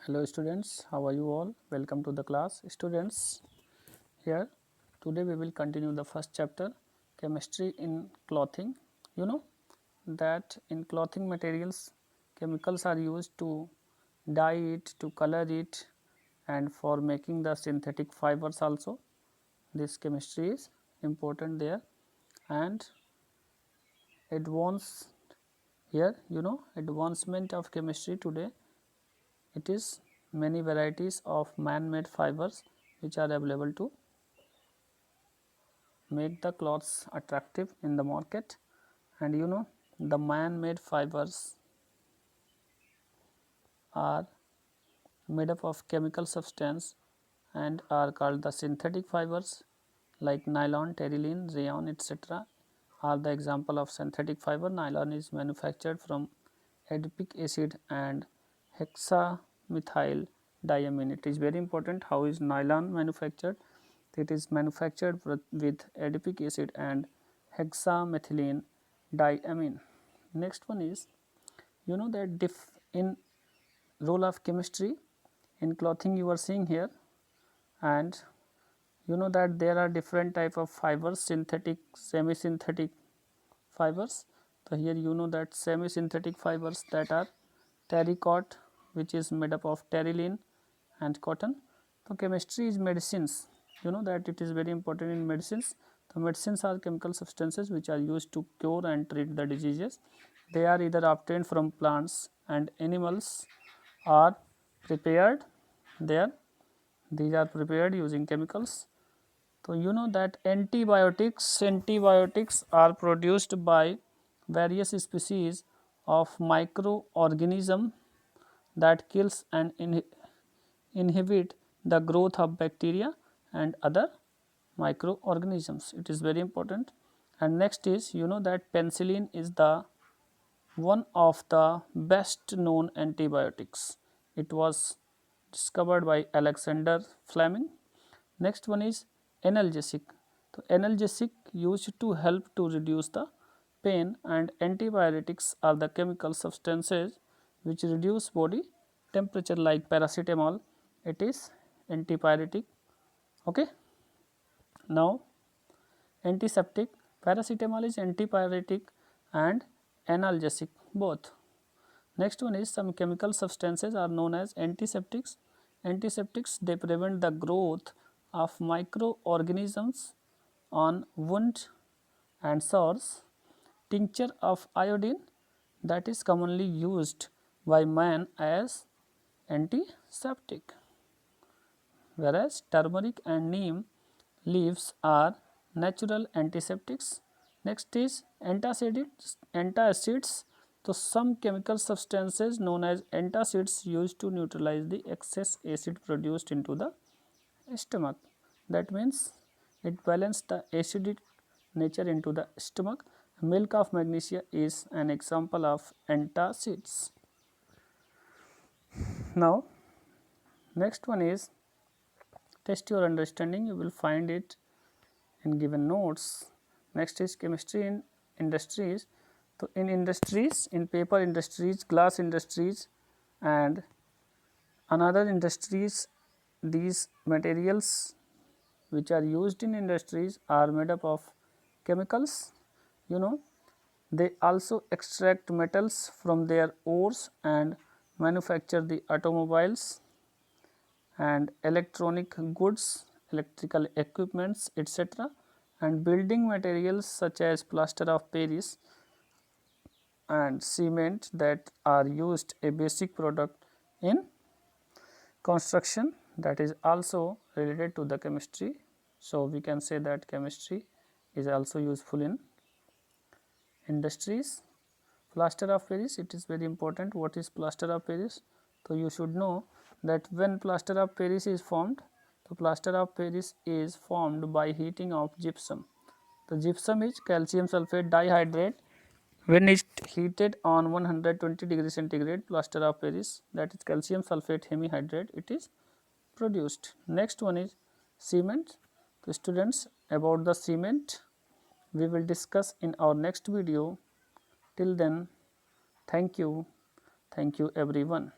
Hello students, how are you all? Welcome to the class. Students, here today we will continue the first chapter, chemistry in clothing. You know that in clothing materials chemicals are used to dye it, to color it, and for making the synthetic fibers also. This chemistry is important there. And advance here, advancement of chemistry today, it is many varieties of man-made fibers which are available to make the clothes attractive in the market. And the man-made fibers are made up of chemical substance and are called the synthetic fibers, like nylon, terylene, rayon, etc. are the example of synthetic fiber. Nylon is manufactured from adipic acid and hexamethyl diamine. It is very important how is nylon manufactured. It is manufactured with adipic acid and hexamethylene diamine. Next one is, that in role of chemistry in clothing you are seeing here, and that there are different type of fibers, synthetic, semi synthetic fibers. So here that semi synthetic fibers, that are terrycot, which is made up of terylene and cotton. So chemistry is medicines, that it is very important in medicines. The medicines are chemical substances which are used to cure and treat the diseases. They are either obtained from plants and animals or prepared there. These are prepared using chemicals. So that antibiotics are produced by various species of microorganism that kills and inhibit the growth of bacteria and other microorganisms. It is very important. And next is, that penicillin is the one of the best known antibiotics. It was discovered by Alexander Fleming. Next one is analgesic. So analgesic used to help to reduce the pain, and antibiotics are the chemical substances which reduce body temperature, like paracetamol. It is antipyretic. Okay. Now antiseptic, paracetamol is antipyretic and analgesic both. Next one is, some chemical substances are known as antiseptics. Antiseptics, they prevent the growth of microorganisms on wound and sores. Tincture of iodine, that is commonly used by man as antiseptic, whereas turmeric and neem leaves are natural antiseptics. Next is antacids. So some chemical substances known as antacids used to neutralize the excess acid produced into the stomach. That means it balances the acidic nature into the stomach. Milk of magnesia is an example of antacids. Now next one is, test your understanding, you will find it in given notes. Next is chemistry in industries. So in industries, in paper industries, glass industries, and another industries, these materials which are used in industries are made up of chemicals. They also extract metals from their ores and manufacture the automobiles and electronic goods, electrical equipments, etc. And building materials such as plaster of Paris and cement, that are used a basic product in construction, that is also related to the chemistry. So we can say that chemistry is also useful in industries. Plaster of Paris, it is very important. What is plaster of Paris? So you should know that when plaster of Paris is formed, the plaster of Paris is formed by heating of gypsum. The gypsum is calcium sulfate dihydrate. When it heated on 120 degrees centigrade, plaster of Paris, that is calcium sulfate hemihydrate, it is produced. Next one is cement. So students, about the cement we will discuss in our next video. Till then, thank you everyone.